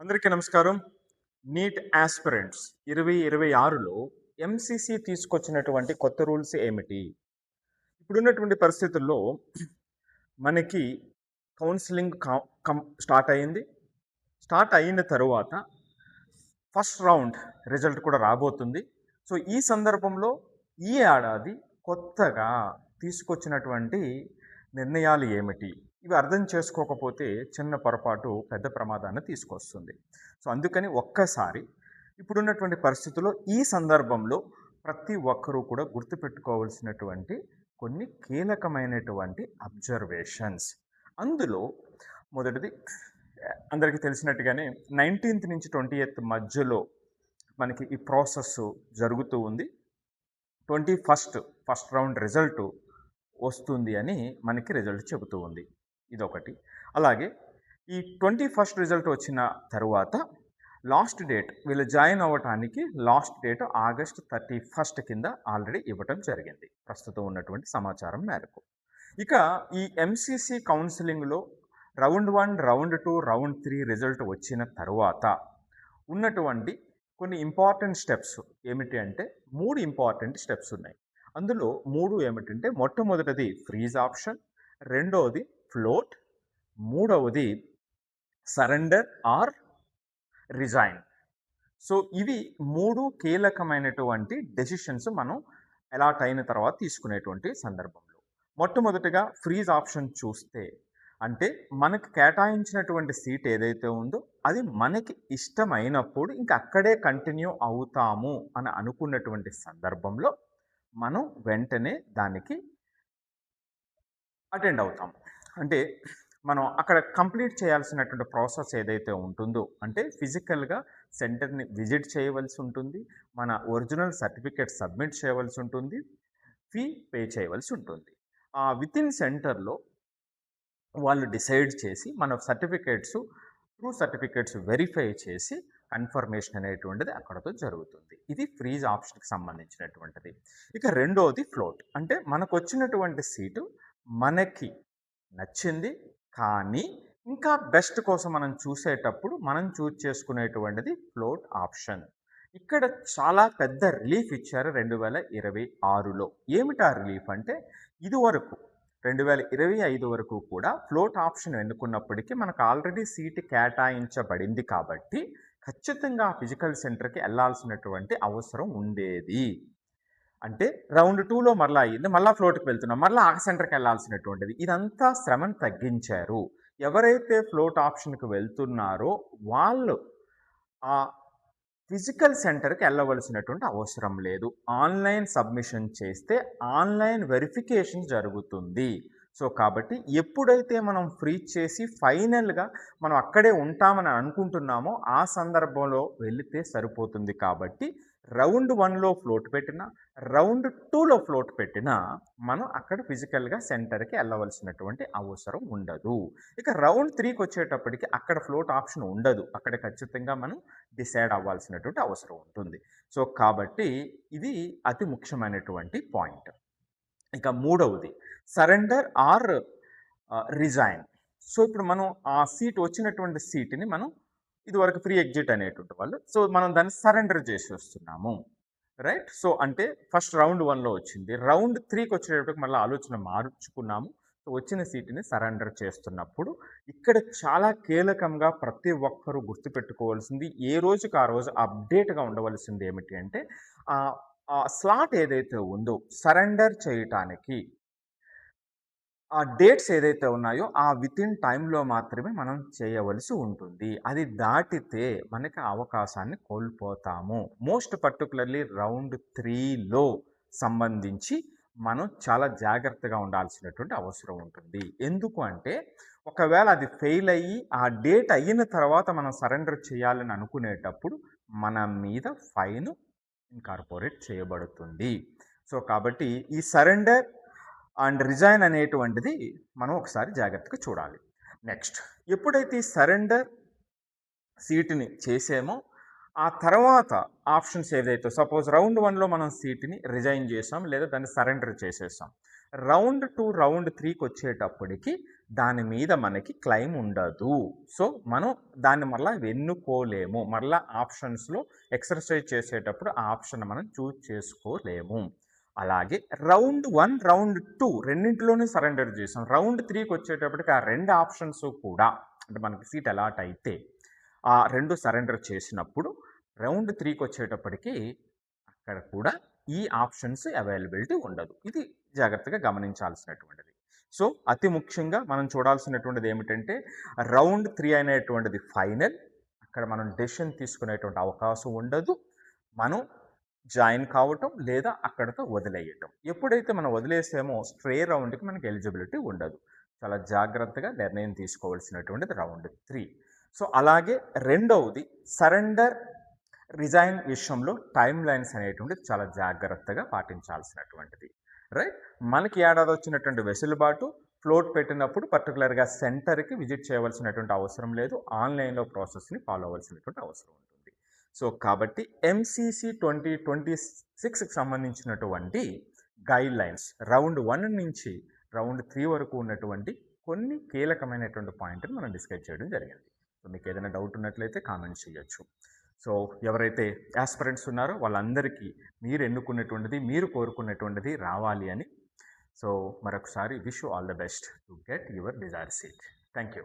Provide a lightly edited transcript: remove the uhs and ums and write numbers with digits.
అందరికీ నమస్కారం. Neat aspirants 2026లో MCC తీసుకొచ్చినటువంటి కొత్త రూల్స్ ఏమిటి? ఇప్పుడున్నటువంటి పరిస్థితుల్లో మనకి కౌన్సిలింగ్ స్టార్ట్ అయింది. స్టార్ట్ అయిన తరువాత ఫస్ట్ రౌండ్ రిజల్ట్ కూడా రాబోతుంది. సో ఈ సందర్భంలో ఈ ఏడాది కొత్తగా తీసుకొచ్చినటువంటి నిర్ణయాలు ఏమిటి? ఇవి అర్థం చేసుకోకపోతే చిన్న పొరపాటు పెద్ద ప్రమాదాన్ని తీసుకొస్తుంది. సో అందుకని ఒక్కసారి ఇప్పుడున్నటువంటి పరిస్థితుల్లో ఈ సందర్భంలో ప్రతి ఒక్కరూ కూడా గుర్తుపెట్టుకోవాల్సినటువంటి కొన్ని కీలకమైనటువంటి అబ్జర్వేషన్స్. అందులో మొదటిది అందరికీ తెలిసినట్టుగానే 19th నుంచి 20th మధ్యలో మనకి ఈ ప్రాసెస్ జరుగుతూ ఉంది. 21st ఫస్ట్ రౌండ్ రిజల్ట్ వస్తుంది అని మనకి రిజల్ట్ చెబుతూ ఉంది. ఇదొకటి. అలాగే ఈ 21st రిజల్ట్ వచ్చిన తర్వాత లాస్ట్ డేట్ వీళ్ళు జాయిన్ అవ్వటానికి లాస్ట్ డేట్ August 31st కింద ఆల్రెడీ ఇవ్వటం జరిగింది ప్రస్తుతం ఉన్నటువంటి సమాచారం మేరకు. ఇక ఈ ఎంసీసీ కౌన్సిలింగ్లో రౌండ్ 1, రౌండ్ 2, రౌండ్ 3 రిజల్ట్ వచ్చిన తర్వాత ఉన్నటువంటి కొన్ని ఇంపార్టెంట్ స్టెప్స్ ఏమిటి అంటే 3 ఇంపార్టెంట్ స్టెప్స్ ఉన్నాయి. అందులో 3 ఏమిటంటే మొట్టమొదటిది ఫ్రీజ్ ఆప్షన్, రెండవది ఫ్లోట్, మూడవది సరెండర్ ఆర్ రిజైన్. సో ఇవి 3 కీలకమైనటువంటి డెసిషన్స్ మనం అలాట్ అయిన తర్వాత తీసుకునేటువంటి సందర్భంలో. మొట్టమొదటిగా ఫ్రీజ్ ఆప్షన్ చూస్తే అంటే మనకు కేటాయించినటువంటి సీట్ ఏదైతే ఉందో అది మనకి ఇష్టమైనప్పుడు ఇంకా అక్కడే కంటిన్యూ అవుతాము అని అనుకున్నటువంటి సందర్భంలో మనం వెంటనే దానికి అటెండ్ అవుతాం. అంటే మనం అక్కడ కంప్లీట్ చేయాల్సినటువంటి ప్రాసెస్ ఏదైతే ఉంటుందో అంటే ఫిజికల్గా సెంటర్ని విజిట్ చేయవలసి ఉంటుంది, మన ఒరిజినల్ సర్టిఫికేట్ సబ్మిట్ చేయవలసి ఉంటుంది, ఫీ పే చేయవలసి ఉంటుంది. ఆ వితిన్ సెంటర్లో వాళ్ళు డిసైడ్ చేసి మన సర్టిఫికేట్స్ ట్రూ సర్టిఫికేట్స్ వెరిఫై చేసి కన్ఫర్మేషన్ అనేటువంటిది అక్కడతో జరుగుతుంది. ఇది ఫ్రీజ్ ఆప్షన్కి సంబంధించినటువంటిది. ఇక రెండోది ఫ్లోట్. అంటే మనకు వచ్చినటువంటి సీటు మనకి నచ్చింది కానీ ఇంకా బెస్ట్ కోసం మనం చూసేటప్పుడు మనం చూజ్ చేసుకునేటువంటిది ఫ్లోట్ ఆప్షన్. ఇక్కడ చాలా పెద్ద రిలీఫ్ ఇచ్చారు 2026లో. ఏమిటా రిలీఫ్ అంటే ఇదివరకు 2025 వరకు కూడా ఫ్లోట్ ఆప్షన్ ఎన్నుకున్నప్పటికీ మనకు ఆల్రెడీ సీటు కేటాయించబడింది కాబట్టి ఖచ్చితంగా ఫిజికల్ సెంటర్కి వెళ్ళాల్సినటువంటి అవసరం ఉండేది. అంటే రౌండ్ 2లో మళ్ళీ అయ్యింది, మళ్ళీ ఫ్లోట్కి వెళ్తున్నాం, మళ్ళీ ఆ సెంటర్కి వెళ్ళాల్సినటువంటిది. ఇదంతా శ్రమను తగ్గించారు. ఎవరైతే ఫ్లోట్ ఆప్షన్కి వెళ్తున్నారో వాళ్ళు ఆ ఫిజికల్ సెంటర్కి వెళ్ళవలసినటువంటి అవసరం లేదు. ఆన్లైన్ సబ్మిషన్ చేస్తే ఆన్లైన్ వెరిఫికేషన్ జరుగుతుంది. సో కాబట్టి ఎప్పుడైతే మనం ఫ్రీజ్ చేసి ఫైనల్గా మనం అక్కడే ఉంటామని అనుకుంటున్నామో ఆ సందర్భంలో వెళితే సరిపోతుంది. కాబట్టి రౌండ్ 1లో ఫ్లోట్ పెట్టినా రౌండ్ 2లో ఫ్లోట్ పెట్టినా మనం అక్కడ ఫిజికల్గా సెంటర్కి వెళ్ళవలసినటువంటి అవసరం ఉండదు. ఇక రౌండ్ 3కి వచ్చేటప్పటికి అక్కడ ఫ్లోట్ ఆప్షన్ ఉండదు. అక్కడ ఖచ్చితంగా మనం డిసైడ్ అవ్వాల్సినటువంటి అవసరం ఉంటుంది. సో కాబట్టి ఇది అతి ముఖ్యమైనటువంటి పాయింట్. ఇక మూడవది సరెండర్ ఆర్ రిజైన్. సో ఇప్పుడు మనం ఆ సీట్ వచ్చినటువంటి సీట్ని మనం ఇదివరకు ఫ్రీ ఎగ్జిట్ అనేటువంటి వాళ్ళు, సో మనం దాన్ని సరెండర్ చేసి వస్తున్నాము, రైట్. సో అంటే ఫస్ట్ రౌండ్ 1లో వచ్చింది, రౌండ్ 3కి వచ్చేటప్పటికి మళ్ళీ ఆలోచన మార్చుకున్నాము. సో వచ్చిన సీటుని సరెండర్ చేస్తున్నప్పుడు ఇక్కడ చాలా కీలకంగా ప్రతి ఒక్కరూ గుర్తుపెట్టుకోవాల్సింది, ఏ రోజుకి ఆ రోజు అప్డేట్గా ఉండవలసింది ఏమిటి అంటే ఆ స్లాట్ ఏదైతే ఉందో సరెండర్ చేయటానికి ఆ డేట్స్ ఏదైతే ఉన్నాయో ఆ వితిన్ టైంలో మాత్రమే మనం చేయవలసి ఉంటుంది. అది దాటితే మనకి అవకాశాన్ని కోల్పోతాము. మోస్ట్ పర్టికులర్లీ రౌండ్ 3లో సంబంధించి మనం చాలా జాగ్రత్తగా ఉండాల్సినటువంటి అవసరం ఉంటుంది. ఎందుకు అంటే ఒకవేళ అది ఫెయిల్ అయ్యి ఆ డేట్ అయిన తర్వాత మనం సరెండర్ చేయాలని అనుకునేటప్పుడు మన మీద ఫైన్ ఇన్కార్పొరేట్ చేయబడుతుంది. సో కాబట్టి ఈ సరెండర్ అండ్ రిజైన్ అనేటువంటిది మనం ఒకసారి జాగ్రత్తగా చూడాలి. నెక్స్ట్ ఎప్పుడైతే ఈ సరెండర్ సీటుని చేసామో ఆ తర్వాత ఆప్షన్స్ ఏదైతే సపోజ్ రౌండ్ 1లో మనం సీటుని రిజైన్ చేసాం లేదా దాన్ని సరెండర్ చేసేసాం, రౌండ్ 2 రౌండ్ 3కి వచ్చేటప్పటికి దాని మీద మనకి క్లెయిమ్ ఉండదు. సో మనం దాన్ని మళ్ళా ఎన్నుకోలేము. మళ్ళా ఆప్షన్స్‌లో ఎక్సర్సైజ్ చేసేటప్పుడు ఆ ఆప్షన్ మనం చూజ్ చేసుకోలేము. అలాగే రౌండ్ 1, రౌండ్ 2 రెండింటిలోనూ సరెండర్ చేసాం. రౌండ్ 3కి వచ్చేటప్పటికి ఆ 2 ఆప్షన్స్ కూడా అంటే మనకి సీట్ అలాట్ అయితే ఆ 2 సరెండర్ చేసినప్పుడు రౌండ్ 3కి వచ్చేటప్పటికి అక్కడ కూడా ఈ ఆప్షన్స్ అవైలబిలిటీ ఉండదు. ఇది జాగ్రత్తగా గమనించాల్సినటువంటిది. సో అతి ముఖ్యంగా మనం చూడాల్సినటువంటిది ఏమిటంటే రౌండ్ 3 అనేటువంటిది ఫైనల్. అక్కడ మనం డెసిషన్ తీసుకునేటువంటి అవకాశం ఉండదు. మనం జాయిన్ కావటం లేదా అక్కడితో వదిలేయటం. ఎప్పుడైతే మనం వదిలేసామో స్ట్రే రౌండ్కి మనకి ఎలిజిబిలిటీ ఉండదు. చాలా జాగ్రత్తగా నిర్ణయం తీసుకోవాల్సినటువంటిది రౌండ్ 3. సో అలాగే రెండవది సరెండర్ రిజైన్ విషయంలో టైమ్ లైన్స్ అనేటువంటిది చాలా జాగ్రత్తగా పాటించాల్సినటువంటిది. రైట్, మనకి ఏడాది వచ్చినటువంటి వెసులుబాటు ఫ్లోట్ పెట్టినప్పుడు పర్టికులర్గా సెంటర్కి విజిట్ చేయవలసినటువంటి అవసరం లేదు. ఆన్లైన్లో ప్రాసెస్ని ఫాలో అవ్వాల్సినటువంటి అవసరం ఉంటుంది. సో కాబట్టి ఎంసీసీ 2026కి సంబంధించినటువంటి గైడ్ లైన్స్ రౌండ్ 1 నుంచి రౌండ్ 3 వరకు ఉన్నటువంటి కొన్ని కీలకమైనటువంటి పాయింట్ని మనం డిస్కస్ చేయడం జరిగింది. సో మీకు ఏదైనా డౌట్ ఉన్నట్లయితే కామెంట్ చేయొచ్చు. సో ఎవరైతే యాస్పిరెంట్స్ ఉన్నారో వాళ్ళందరికీ మీరు ఎన్నుకున్నటువంటిది మీరు కోరుకున్నటువంటిది రావాలి అని. సో మరొకసారి wish you all the best to get your desire seat. Thank you.